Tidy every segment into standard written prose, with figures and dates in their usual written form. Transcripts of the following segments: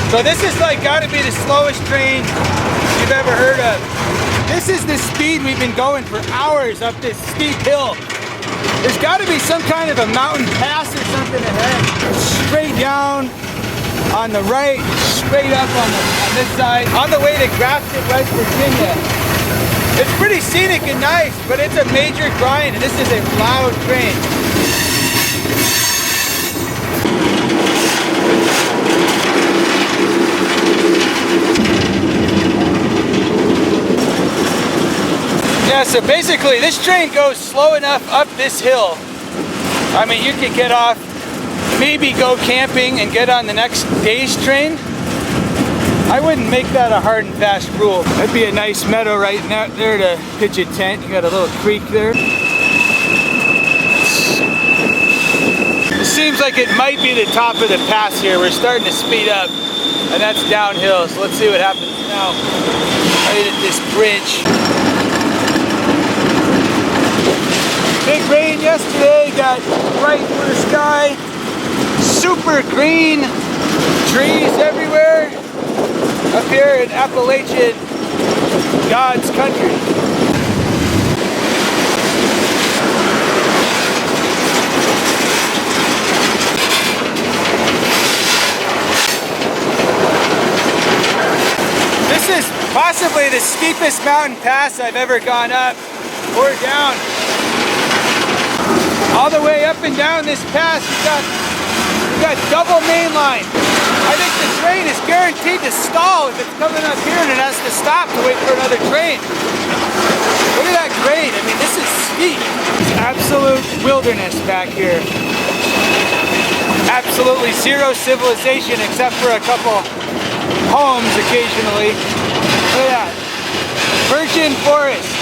So this is like gotta be the slowest train you've ever heard of. This is the speed we've been going for hours up this steep hill. There's gotta be some kind of a mountain pass or something ahead. Straight down on the right, straight up on this side, on the way to Grafton, West Virginia. It's pretty scenic and nice, but it's a major grind, and this is a loud train. Yeah, so basically this train goes slow enough up this hill. I mean, you could get off, maybe go camping and get on the next day's train. I wouldn't make that a hard and fast rule. That'd be a nice meadow right there to pitch a tent. You got a little creek there. It seems like it might be the top of the pass here. We're starting to speed up, and that's downhill. So let's see what happens now. Right at this bridge. Big rain yesterday, got bright blue sky, super green, trees everywhere up here in Appalachian, God's country. This is possibly the steepest mountain pass I've ever gone up or down. All the way up and down this pass, you got double main line. I think the train is guaranteed to stall if it's coming up here and it has to stop to wait for another train. Look at that grade. I mean, this is steep. It's absolute wilderness back here. Absolutely zero civilization except for a couple homes occasionally. Look at that. Virgin forest.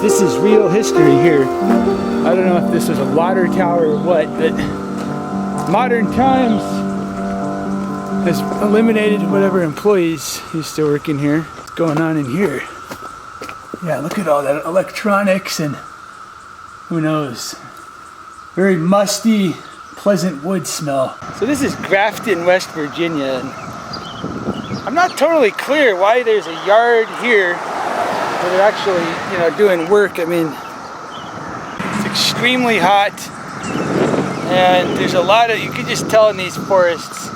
This is real history here. I don't know if this was a water tower or what, but modern times has eliminated whatever employees used to work in here. What's going on in here? Yeah, look at all that electronics and who knows. Very musty, pleasant wood smell. So this is Grafton, West Virginia. And I'm not totally clear why there's a yard here where they're actually, you know, doing work. I mean, it's extremely hot, and there's a lot of, you can just tell in these forests,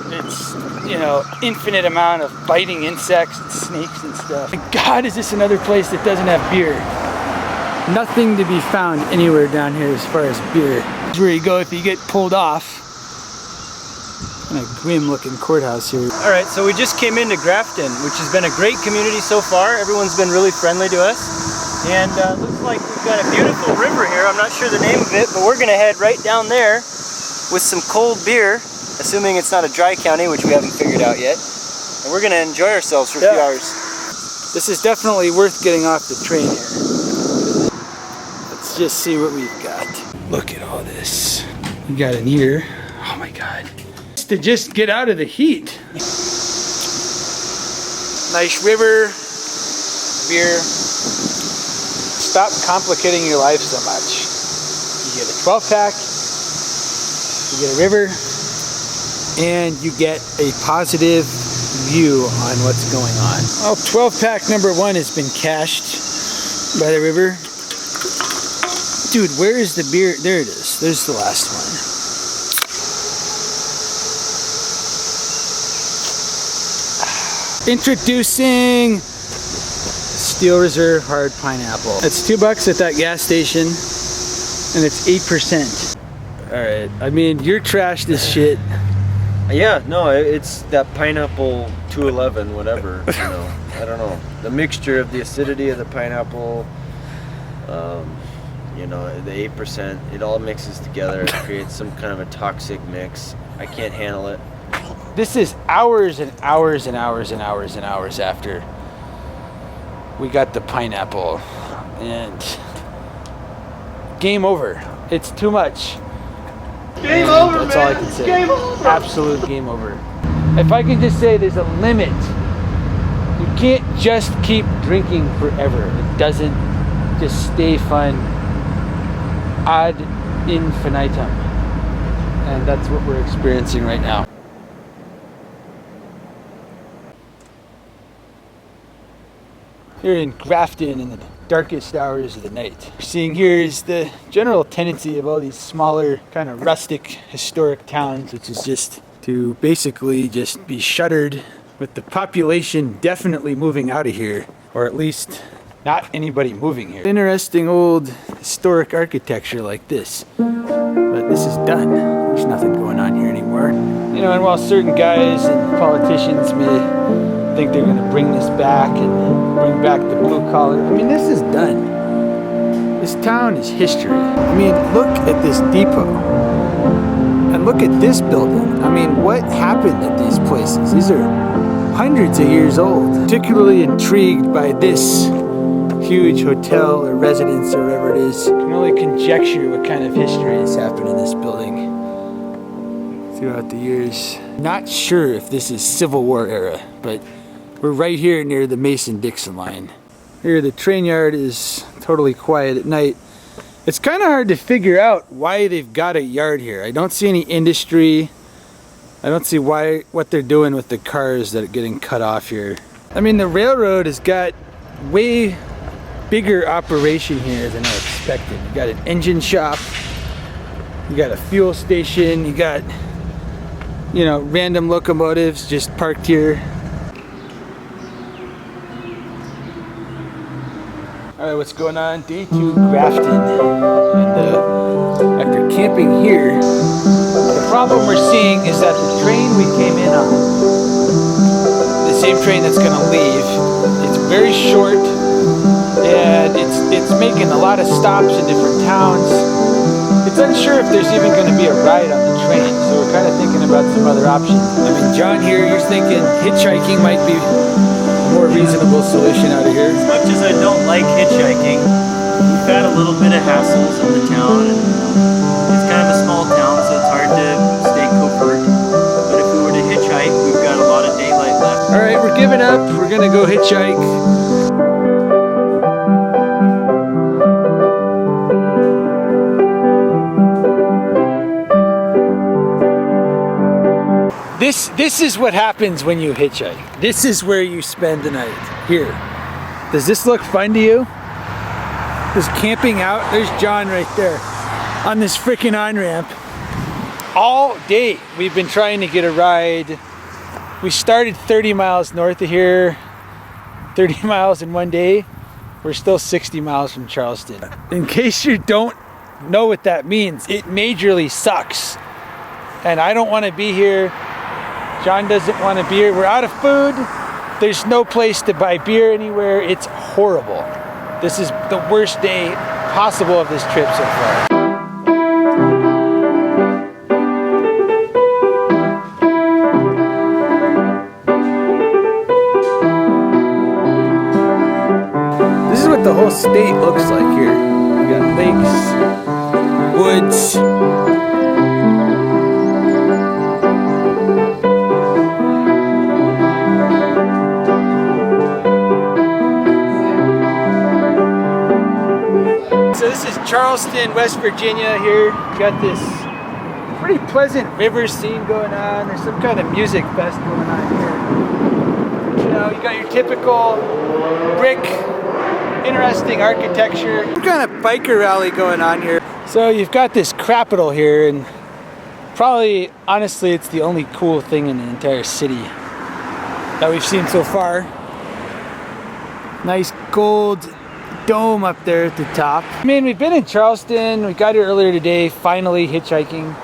it's, you know, infinite amount of biting insects and snakes and stuff. And God, is this another place that doesn't have beer? Nothing to be found anywhere down here as far as beer. This is where you go if you get pulled off. Kind of grim looking courthouse here. All right, so we just came into Grafton, which has been a great community so far. Everyone's been really friendly to us. And looks like we've got a beautiful river here. I'm not sure the name of it, but we're gonna head right down there with some cold beer, assuming it's not a dry county, which we haven't figured out yet. And we're gonna enjoy ourselves for a few hours. This is definitely worth getting off the train here. Let's just see what we've got. Look at all this. We got an ear. Oh my God. To just get out of the heat. Nice river, beer. Stop complicating your life so much. You get a 12-pack, you get a river, and you get a positive view on what's going on. Well, 12-pack number 1 has been cached by the river. Dude, where is the beer? There it is. There's the last one. Introducing Steel Reserve Hard Pineapple. It's $2 at that gas station, and it's 8%. All right, I mean, you're trashed as shit. Yeah, no, it's that pineapple 211, whatever, you know, I don't know. The mixture of the acidity of the pineapple, You know, the 8%, it all mixes together. It creates some kind of a toxic mix. I can't handle it. This is hours and hours and hours and hours and hours after we got the pineapple, and game over. It's too much. Game over, that's man. all I can say. Game over. Absolute game over. If I can just say, there's a limit. You can't just keep drinking forever. It doesn't just stay fun ad infinitum. And that's what we're experiencing right now. Here in Grafton in the darkest hours of the night. What we're seeing here is the general tendency of all these smaller, kind of rustic, historic towns, which is just to basically just be shuttered, with the population definitely moving out of here, or at least not anybody moving here. Interesting old historic architecture like this, but this is done. There's nothing going on here anymore. You know, and while certain guys and politicians may think they're gonna bring this back and bring back the blue collar, I mean, this is done. This town is history. I mean, look at this depot. And look at this building. I mean, what happened at these places? These are hundreds of years old. Particularly intrigued by this huge hotel or residence or whatever it is. You can only conjecture what kind of history has happened in this building throughout the years. Not sure if this is Civil War era, but we're right here near the Mason-Dixon line. Here the train yard is totally quiet at night. It's kind of hard to figure out why they've got a yard here. I don't see any industry. I don't see what they're doing with the cars that are getting cut off here. I mean, the railroad has got way bigger operation here than I expected. You got an engine shop, you got a fuel station, you got, you know, random locomotives just parked here. Alright, what's going on? Day 2 Grafton. And after camping here, the problem we're seeing is that the train we came in on, the same train that's going to leave, it's very short, and it's making a lot of stops in different towns. It's unsure if there's even going to be a ride on the train, so we're kind of thinking about some other options. I mean, John here, you're thinking hitchhiking might be a more reasonable solution out of here. As much as I don't like hitchhiking, we've had a little bit of hassles in the town, and it's kind of a small town, so it's hard to stay covert. But if we were to hitchhike, we've got a lot of daylight left. Alright, we're giving up. We're gonna go hitchhike. This is what happens when you hitchhike. This is where you spend the night. Here. Does this look fun to you? This camping out. There's John right there on this freaking on-ramp. All day we've been trying to get a ride. We started 30 miles north of here, 30 miles in one day. We're still 60 miles from Charleston. In case you don't know what that means, it majorly sucks. And I don't want to be here. John doesn't want to be here. We're out of food. There's no place to buy beer anywhere. It's horrible. This is the worst day possible of this trip so far. This is what the whole state looks like here. We got lakes, woods. So this is Charleston, West Virginia here. We got this pretty pleasant river scene going on. There's some kind of music fest going on here. You know, you got your typical brick, interesting architecture. Some kind of biker rally going on here. So you've got this Capitol here, and probably, honestly, it's the only cool thing in the entire city that we've seen so far. Nice gold dome up there at the top. I mean, we've been in Charleston. We got here earlier today, finally hitchhiking,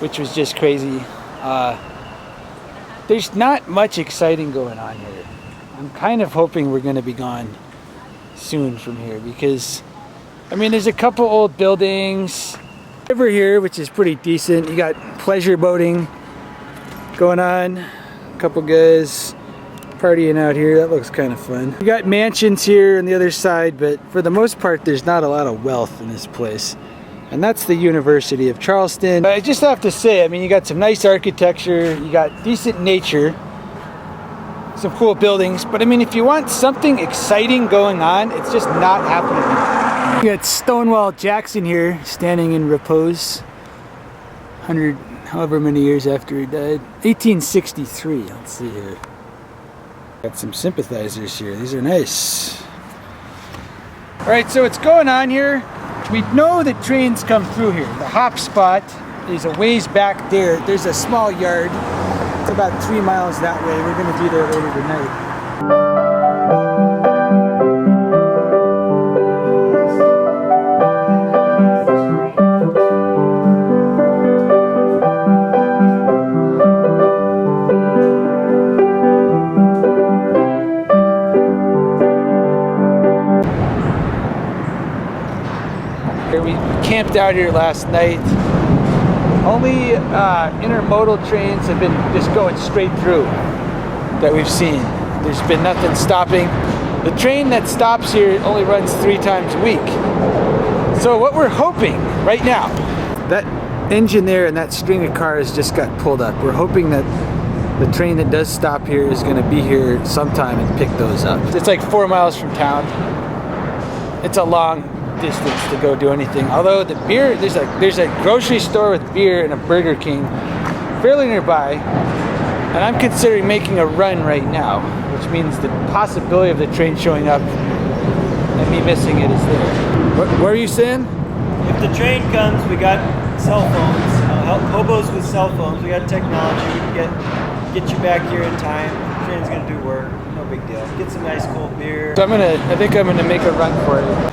which was just crazy. There's not much exciting going on here. I'm kind of hoping we're going to be gone soon from here, because I mean, there's a couple old buildings. River here, which is pretty decent. You got pleasure boating going on. A couple guys partying out here. That looks kind of fun. You got mansions here on the other side, but for the most part, there's not a lot of wealth in this place. And that's the University of Charleston. I just have to say, I mean, you got some nice architecture, you got decent nature, some cool buildings, but I mean, if you want something exciting going on, it's just not happening. You got Stonewall Jackson here, standing in repose, 100, however many years after he died. 1863, let's see here. Got some sympathizers here, these are nice. All right, so what's going on here? We know that trains come through here. The hop spot is a ways back there. There's a small yard. It's about 3 miles that way. We're gonna be there later tonight. We camped out here last night. Only intermodal trains have been just going straight through that we've seen. There's been nothing stopping. The train that stops here only runs 3 times a week. So what we're hoping right now, that engine there and that string of cars just got pulled up. We're hoping that the train that does stop here is going to be here sometime and pick those up. It's like 4 miles from town. It's a long distance to go do anything. Although the beer, there's a grocery store with beer and a Burger King fairly nearby, and I'm considering making a run right now, which means the possibility of the train showing up and me missing it is there. What are you saying? If the train comes, we got cell phones. Hobos with cell phones. We got technology. We can get you back here in time. The train's gonna do work. No big deal. Get some nice cold beer. So I think I'm gonna make a run for it.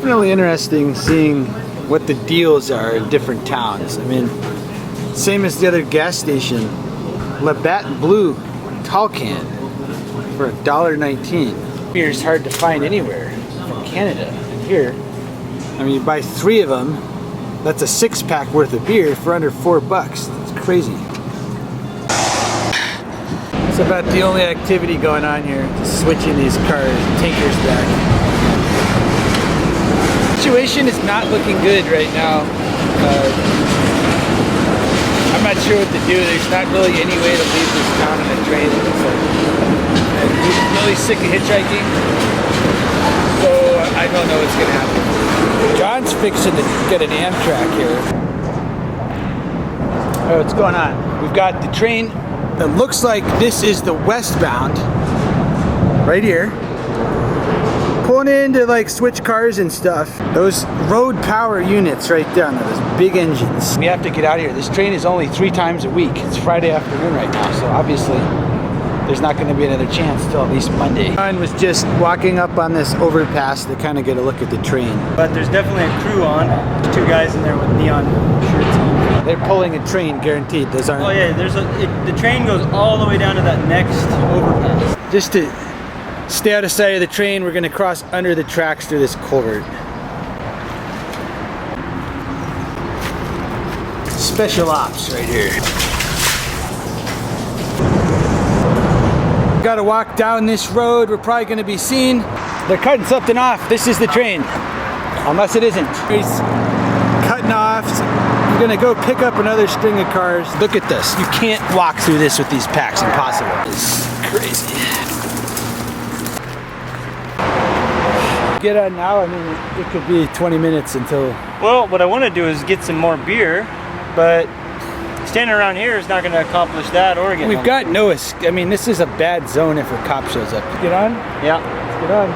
Really interesting seeing what the deals are in different towns. I mean, same as the other gas station. Labatt Blue tall can for $1.19. Beer is hard to find anywhere from Canada. And here, I mean, you buy 3 of them, that's a 6-pack worth of beer for under $4. It's crazy. It's about the only activity going on here, just switching these cars, tankers back. Situation is not looking good right now. I'm not sure what to do. There's not really any way to leave this town on a train. I'm really sick of hitchhiking, so I don't know what's gonna happen. John's fixing to get an Amtrak here. Oh, what's going on? We've got the train that looks like this is the westbound, right here. Pulling in to like switch cars and stuff. Those road power units right there on those big engines. We have to get out of here. This train is only 3 times a week. It's Friday afternoon right now, so obviously there's not going to be another chance till at least Monday. John was just walking up on this overpass to kind of get a look at the train. But there's definitely a crew on. There's 2 guys in there with neon shirts on. They're pulling a train, guaranteed. Those aren't. Oh yeah, the train goes all the way down to that next overpass. Just to stay out of sight of the train, we're going to cross under the tracks through this culvert. Special ops right here. Got to walk down this road. We're probably going to be seen. They're cutting something off. This is the train. Unless it isn't. He's cutting off. We're going to go pick up another string of cars. Look at this. You can't walk through this with these packs. Impossible. It's crazy. Get on now. I mean, it could be 20 minutes until. Well, what I want to do is get some more beer, but standing around here is not going to accomplish that or get. We've got no. I mean, this is a bad zone if a cop shows up. Get on? Yeah. Let's get on.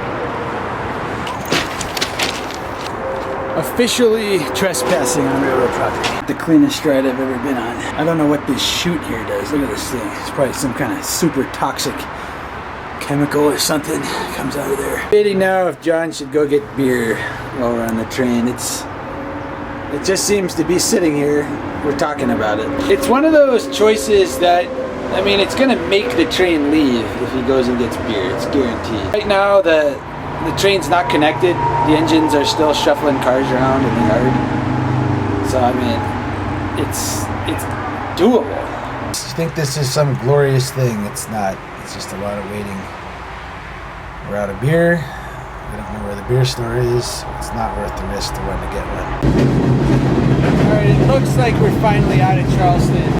Officially trespassing on railroad property. The cleanest ride I've ever been on. I don't know what this chute here does. Look at this thing. It's probably some kind of super toxic chemical or something comes out of there. Debating now if John should go get beer while we're on the train. It just seems to be sitting here. We're talking about it. It's one of those choices that, I mean, it's gonna make the train leave if he goes and gets beer. It's guaranteed. Right now, the the train's not connected. The engines are still shuffling cars around in the yard. So I mean, it's doable. You think this is some glorious thing? It's not. It's just a lot of waiting. We're out of beer. We don't know where the beer store is. It's not worth the risk to run to get one. Alright, it looks like we're finally out of Charleston.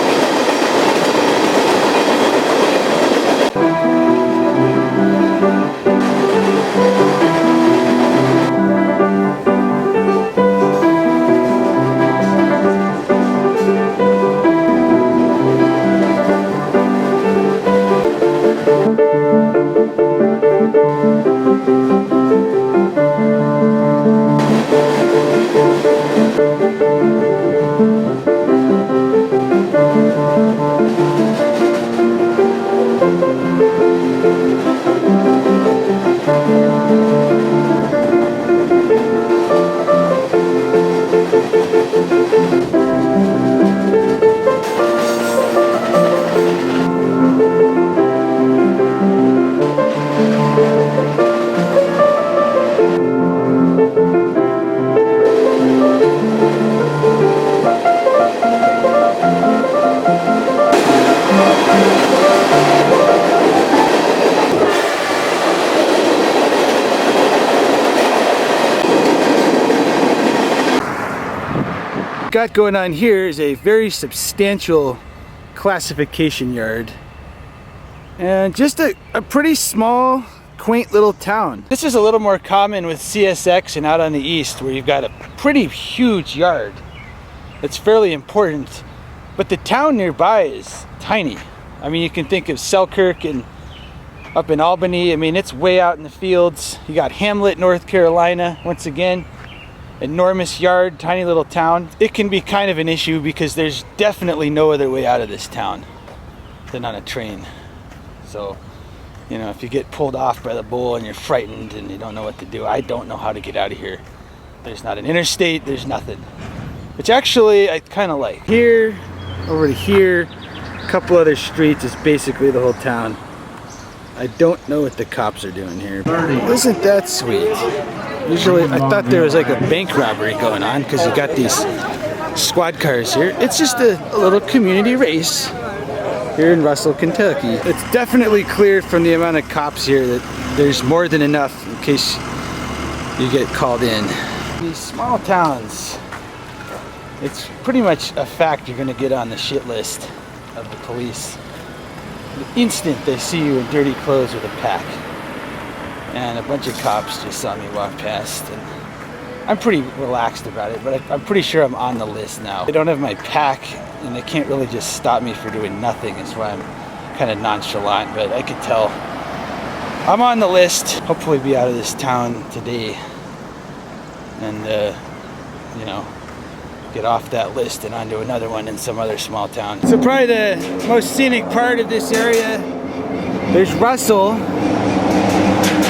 Got going on here is a very substantial classification yard and just a pretty small, quaint little town. This is a little more common with CSX and out on the east, where you've got a pretty huge yard that's fairly important, but the town nearby is tiny. I mean, you can think of Selkirk and up in Albany. I mean, it's way out in the fields. You got Hamlet, North Carolina, once again. Enormous yard, tiny little town. It can be kind of an issue because there's definitely no other way out of this town than on a train. So, you know, if you get pulled off by the bull and you're frightened and you don't know what to do, I don't know how to get out of here. There's not an interstate, there's nothing. Which actually I kind of like. Here, over to here, a couple other streets is basically the whole town. I don't know what the cops are doing here. Isn't that sweet? Usually, I thought there was like a bank robbery going on because you got these squad cars here. It's just a little community race here in Russel, Kentucky. It's definitely clear from the amount of cops here that there's more than enough in case you get called in. These small towns, it's pretty much a fact you're going to get on the shit list of the police the instant they see you in dirty clothes with a pack. And a bunch of cops just saw me walk past, and I'm pretty relaxed about it, but I'm pretty sure I'm on the list now. They don't have my pack, and they can't really just stop me for doing nothing. That's why I'm kind of nonchalant, but I could tell I'm on the list. Hopefully be out of this town today and, you know, get off that list and onto another one in some other small town. So probably the most scenic part of this area, there's Russel.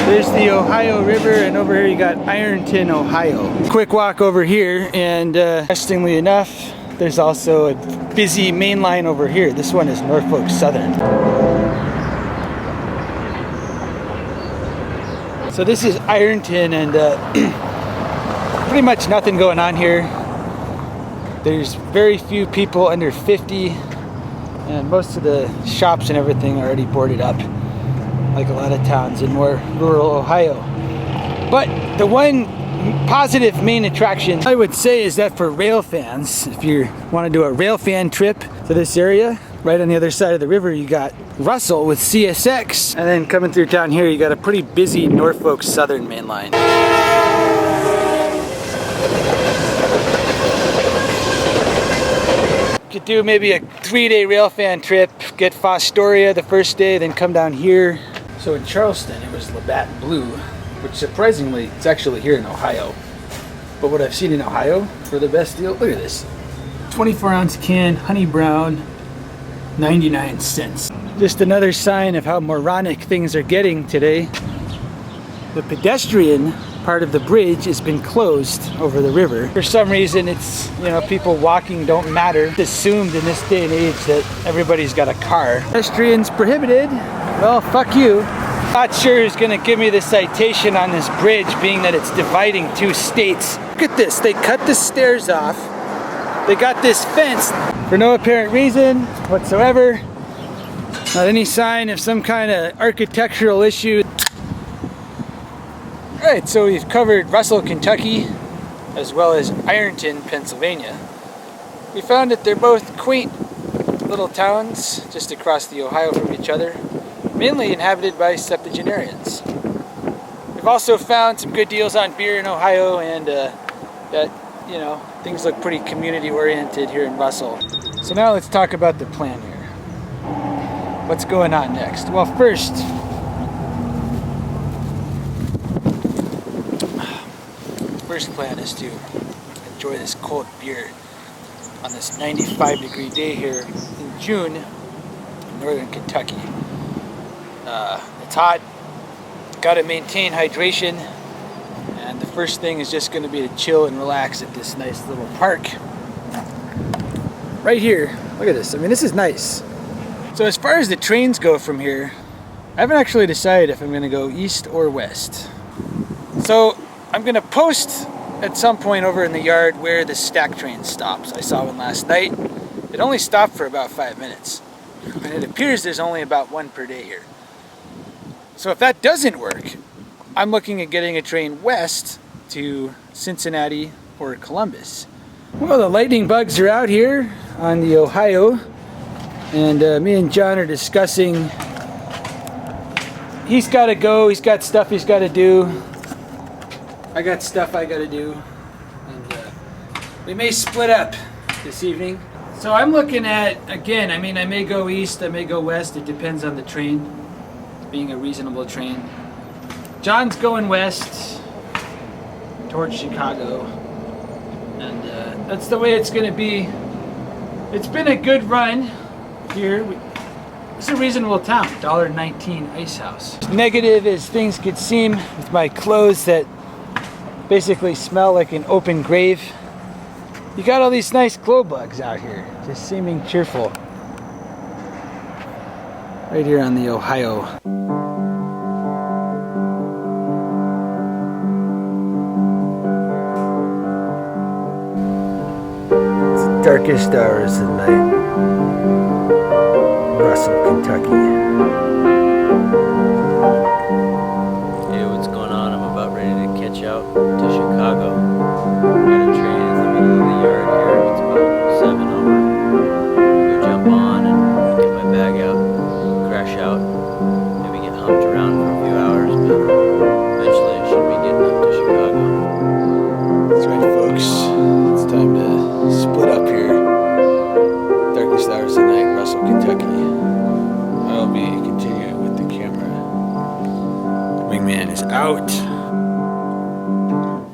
There's the Ohio River, and over here you got Ironton, Ohio. Quick walk over here, and interestingly enough, there's also a busy main line over here. This one is Norfolk Southern. So this is Ironton, and pretty much nothing going on here. There's very few people under 50, and most of the shops and everything are already boarded up, like a lot of towns in more rural Ohio. But the one positive main attraction I would say is that for rail fans, if you want to do a rail fan trip to this area, right on the other side of the river you got Russel with CSX, and then coming through town here you got a pretty busy Norfolk Southern main line. Could do maybe a 3-day rail fan trip, get Fostoria the first day, then come down here. So in Charleston, it was Labatt Blue, which surprisingly, it's actually here in Ohio. But what I've seen in Ohio for the best deal, look at this. 24-ounce can, honey brown, 99 cents. Just another sign of how moronic things are getting today. The pedestrian part of the bridge has been closed over the river. For some reason, it's, you know, people walking don't matter. It's assumed in this day and age that everybody's got a car. Pedestrians prohibited. Well, fuck you. Not sure who's gonna give me the citation on this bridge, being that it's dividing two states. Look at this, they cut the stairs off. They got this fence for no apparent reason whatsoever. Not any sign of some kind of architectural issue. Alright, so we've covered Russel, Kentucky, as well as Ironton, Pennsylvania. We found that they're both quaint little towns just across the Ohio from each other, mainly inhabited by septuagenarians. We've also found some good deals on beer in Ohio, and that, you know, things look pretty community oriented here in Russel. So now let's talk about the plan here. What's going on next? Well, first, plan is to enjoy this cold beer on this 95-degree day here in June in northern Kentucky. It's hot, gotta maintain hydration, and the first thing is just gonna be to chill and relax at this nice little park right here. Look at this, I mean, this is nice. So as far as the trains go from here, I haven't actually decided if I'm gonna go east or west. So I'm gonna post at some point over in the yard where the stack train stops. I saw one last night. It only stopped for about 5 minutes. And it appears there's only about one per day here. So if that doesn't work, I'm looking at getting a train west to Cincinnati or Columbus. Well, the lightning bugs are out here on the Ohio, and me and John are discussing. He's got to go, he's got stuff he's got to do. I got stuff I got to do, and we may split up this evening. So I'm looking at, again, I mean, I may go east, I may go west, it depends on the train, being a reasonable train. John's going west towards Chicago, and that's the way it's going to be. It's been a good run here. It's a reasonable town, $1.19 Ice House. Negative as things could seem with my clothes that basically smell like an open grave. You got all these nice glow bugs out here, just seeming cheerful. Right here on the Ohio. It's the darkest hours of the night. Russel, Kentucky. Out to Chicago. Got a train in the middle of the yard here. It's about 7 over. Go jump on and get my bag out, crash out, maybe get humped around for a few hours, but eventually I should be getting up to Chicago. That's right, folks. It's time to split up here. Darkest hours of the night, Russel, Kentucky. I'll be continuing with the camera. Wingman is out.